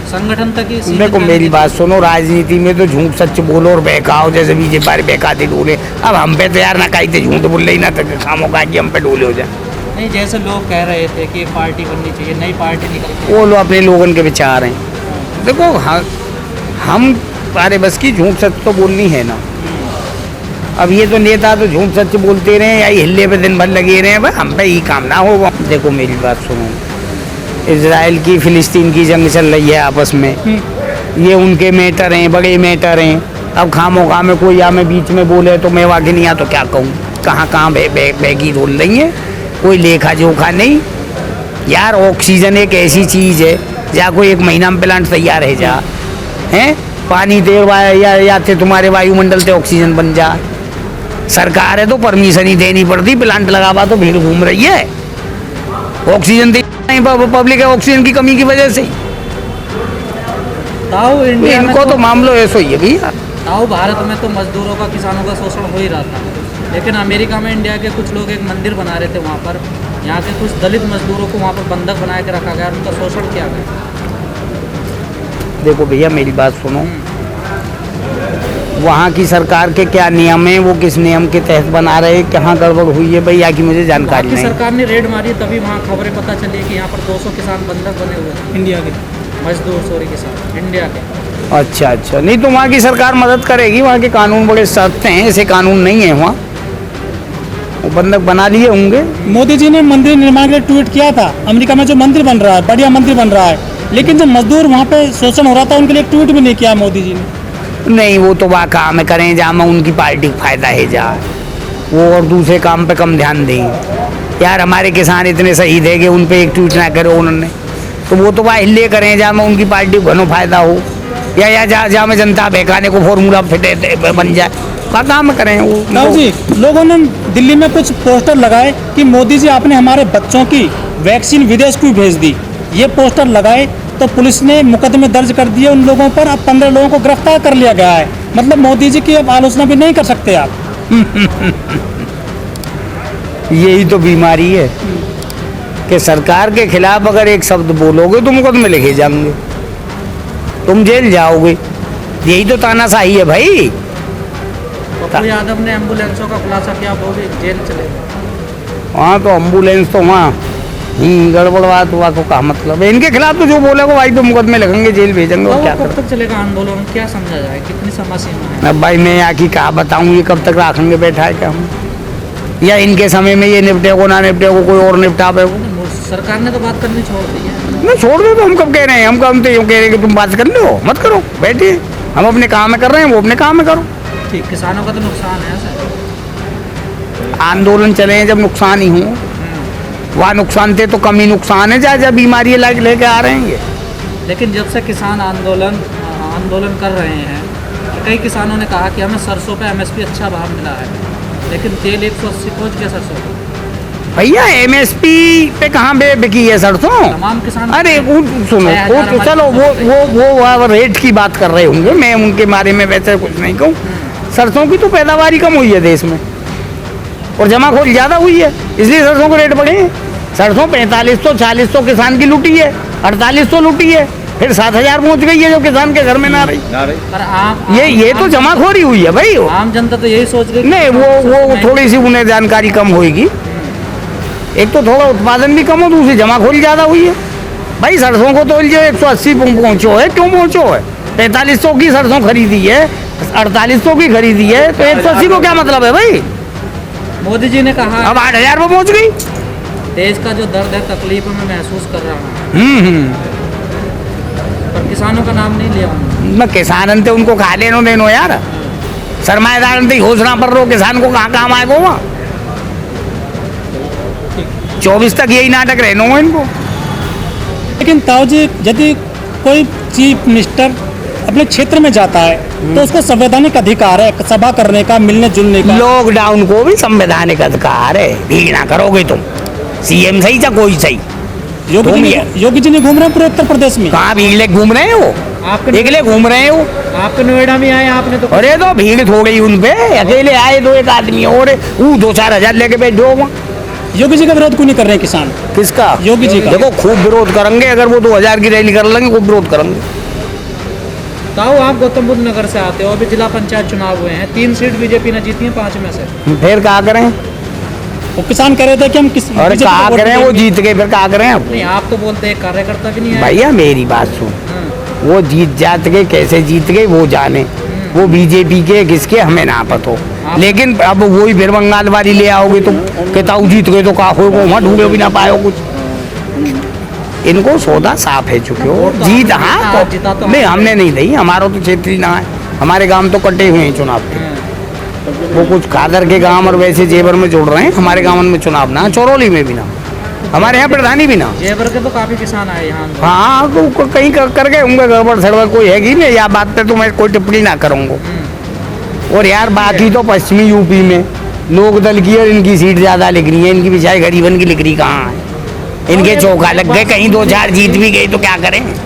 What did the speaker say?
संगठन तक ही सीमित देखो रहने मेरी की- बात सुनो, राजनीति में तो झूठ सच बोलो और बहकाओ, जैसे बीजेपी बहकाते डोले। अब हम पे तो यार ना कहीं थे झूठ बोल रही ना तो खामों का कि हम पे डोले हो जाए। नहीं, जैसे लोग कह रहे थे कि पार्टी बननी चाहिए, नई पार्टी निकलती है। वो लोग अपने लोगों के विचार हैं। देखो हम हमारे बस की झूठ सच तो बोलनी है ना। अब ये तो नेता तो झूठ सच बोलते रहे या हिल्ले पे दिन भर लगे रहे, भाई हम पे ही काम ना होगा। देखो मेरी बात सुनो, इजराइल की फिलिस्तीन की जंग चल रही है आपस में, ये उनके मैटर हैं, बड़े मैटर हैं। अब खामो खा में कोई या मैं बीच में बोले तो मैं वाकई नहीं आ तो क्या कहूँ, कहाँ कहाँ बैगी रोल रही है, कोई लेखा जोखा नहीं यार। ऑक्सीजन एक ऐसी चीज़ है या कोई एक महीना में प्लांट तैयार है जा हैं, पानी दे या थे तुम्हारे वायुमंडल से ऑक्सीजन बन जा। सरकार है तो परमिशन ही देनी पड़ती, प्लांट लगावा तो भीड़ घूम रही है, ऑक्सीजन दे नहीं पब्लिक है ऑक्सीजन की कमी की वजह से। ताऊ इंडिया में इनको तो मामलो ऐसा ही है भैया। ताऊ भारत में तो मजदूरों का, किसानों का शोषण हो ही रहा था, लेकिन अमेरिका में इंडिया के कुछ लोग एक मंदिर बना रहे थे वहाँ पर, यहाँ के कुछ दलित मजदूरों को वहाँ पर बंधक बना के रखा गया, उनका शोषण किया गया। देखो भैया मेरी बात सुनो, वहाँ की सरकार के क्या नियम है, वो किस नियम के तहत बना रहे, कहाँ गड़बड़ हुई है भैया की मुझे जानकारी वहाँ की नहीं। सरकार ने रेड मारी तभी वहाँ खबरें पता चली कि यहाँ पर 200 किसान बंधक बने हुए हैं, इंडिया के मजदूर, सॉरी किसान इंडिया के। अच्छा अच्छा, नहीं तो वहाँ की सरकार मदद करेगी, वहाँ के कानून बड़े सख्त हैं, ऐसे कानून नहीं है वहाँ, वो बंधक बना लिए होंगे। मोदी जी ने मंदिर निर्माण के लिए ट्वीट किया था, अमेरिका में जो मंदिर बन रहा है बढ़िया मंदिर बन रहा है, लेकिन जो मजदूर वहाँ पे शोषण हो रहा था उनके लिए ट्वीट भी नहीं किया मोदी जी ने। नहीं वो तो वहाँ काम करें जहाँ में उनकी पार्टी का फायदा है जा, वो और दूसरे काम पे कम ध्यान दें। यार हमारे किसान इतने शहीद है कि उन पे एक ट्वीट ना करो उन्होंने, तो वो तो वहाँ हिले करें जहाँ में उनकी पार्टी को घनो फायदा हो, या जहाँ में जनता बहकाने को फॉर्मूला फिटे बन जाए, का काम करें वो। ताऊ जी, लोगों ने दिल्ली में कुछ पोस्टर लगाए कि मोदी जी आपने हमारे बच्चों की वैक्सीन विदेश क्यों भेज दी, ये पोस्टर लगाए तो पुलिस ने मुकदमे दर्ज कर दिए उन लोगों पर। अब 15 लोगों को गिरफ्तार कर लिया गया है। मतलब मोदी जी की अब आलोचना भी नहीं कर सकते आप। यही तो बीमारी है कि सरकार के खिलाफ अगर एक शब्द बोलोगे तो मुकदमे लिखे जाएंगे, तुम जेल जाओगे। यही तो तानाशाही है भाई। पप्पू यादव ने एम्बुलेंसों का खुलासा किया, वो भी जेल चले गए। वहाँ तो एम्बुलेंस तो वहाँ गड़बड़वा तो वहाँ को कहा मतलब है, इनके खिलाफ तो जो बोलेगा वही पे मुकदमे लगेंगे, जेल भेजेंगे और क्या कब करें। तक चलेगा आंदोलन, क्या समझा जाए, कितनी समय सीमा है? अब भाई मैं यहाँ की कहा बताऊँ, ये कब तक रखेंगे बैठा है क्या हम, या इनके समय में ये निपटे को ना निपटे को कोई और निपटा पे को। सरकार ने तो बात करनी छोड़ दी है। नहीं छोड़ दो तो हम कब कह रहे हैं, हम तो यूँ कह रहे हैं कि तुम बात कर लो, मत करो, बैठिए, हम अपने काम में कर रहे हैं, वो अपने काम में करो। ठीक, किसानों का तो नुकसान है सर। आंदोलन चले हैं जब नुकसान ही हो, वहाँ नुकसान थे तो कम ही नुकसान है जहाँ बीमारी लेके आ रहे हैं ये। लेकिन जब से किसान आंदोलन कर रहे हैं, तो कई किसानों ने कहा कि हमें सरसों पे MSP अच्छा भाव मिला है, लेकिन तेल 180 पहुँच गया सरसों पे। भैया MSP पे कहाँ बिकी है सरसों? तमाम किसान, अरे वो सुनो, वो तो चलो वो रेट की बात कर रहे होंगे, मैं उनके बारे में वैसे कुछ नहीं कहूँ। सरसों की तो पैदावार ही कम हुई है देश में और जमाखोरी ज़्यादा हुई है, इसलिए सरसों के रेट बढ़े हैं। सरसों 4500-4600 किसान की लूटी है, 4800 लूटी है, फिर 7000 पहुँच गई है जो किसान के घर में ना रही। पर आम ये तो जमाखोरी हुई है भाई। आम जनता तो यही सोच रही है। नहीं वो थोड़ी सी उन्हें जानकारी कम होगी, एक तो थोड़ा उत्पादन भी कम हो, दूसरी जमाखोरी ज़्यादा हुई है। भाई सरसों को तो जो 180 पहुँचो है, क्यों पहुँचो है? 4500 की सरसों खरीदी है, 4800 की खरीदी है, तो 180 को क्या मतलब है भाई? मोदी जी ने कहा अब 8000 पे पहुँच गई। देश का जो दर्द है, तकलीफ मैं महसूस कर रहा हूँ, पर किसानों का नाम नहीं लिया उन्होंने। मैं किसान थे उनको खा लेनो देनो यार, सरमाएदार घोषणा पर रहो, किसान को कहाँ काम आएगा वहाँ? 24 तक यही नाटक रहना हो इनको। लेकिन ताऊ जी, यदि कोई चीफ मिनिस्टर अपने क्षेत्र में जाता है तो उसको संवैधानिक अधिकार है सभा करने का, मिलने जुलने का। लॉकडाउन को भी संवैधानिक अधिकार है, भीड़ ना करोगे तुम, CM सही या कोई सही। योगी जी ने घूम रहे हैं पूरे उत्तर प्रदेश में। कहाँ भीड़ ले घूम रहे हो? अकेले घूम रहे हो? आपके नोएडा में आए आपने तो। अरे तो भीड़ थोड़ी उन पे, अकेले आए दो एक आदमी और वो 2-4 हजार लेके बैठो वहाँ। योगी जी का विरोध क्यों नहीं कर रहे हैं किसान? किसका? योगी जी का। देखो खूब विरोध करेंगे, अगर वो 2000 की रैली कर लेंगे खूब विरोध करेंगे। ताऊ आप गौतम बुद्ध नगर से आते हो, अभी जिला पंचायत चुनाव हुए हैं, 3 सीट बीजेपी ने जीती है 5 में से। फिर क्या करें? वो किसान कह रहे थे कि हम किस और BJP क्या को वोट करें? वो देंगे। जीत गए, फिर क्या करें अब? नहीं आप तो बोलते हैं कार्यकर्ता भी नहीं है। भैया मेरी बात सुन, वो जीत जात गए, कैसे जीत गए वो जाने, वो बीजेपी के किसके हमें ना पता हो। लेकिन अब वही फिर बंगाल वाली ले आओगे तो कहता जीत गए तो का हो, वहाँ ढूंढे भी ना पाए कुछ। इनको सौदा साफ है चुके हो। वोट तो जीत हमने हाँ जीता, तो जीता तो नहीं, हमने। हमने नहीं दी, हमारा तो क्षेत्रीय ना है, हमारे गांव तो कटे हुए हैं चुनाव के। वो कुछ कादर के गांव और वैसे जेबर में जोड़ रहे हैं, हमारे गांव में चुनाव ना, चौरोली में भी ना, हमारे यहाँ प्रधानी भी ना। जेबर के तो काफी किसान आए यहाँ। हाँ तो कहीं कर गए होंगे गड़बड़ सड़बड़, कोई है कि नहीं, या बात पे तो मैं कोई टिप्पणी ना करूँगा। और यार बाकी तो पश्चिमी यूपी में लोक दल की और इनकी सीट ज़्यादा लिख रही है, इनकी बिचारी गरीबन की लिख रही कहाँ है? इनके चौका लग गए, कहीं 2-4 जीत भी गई तो क्या करें।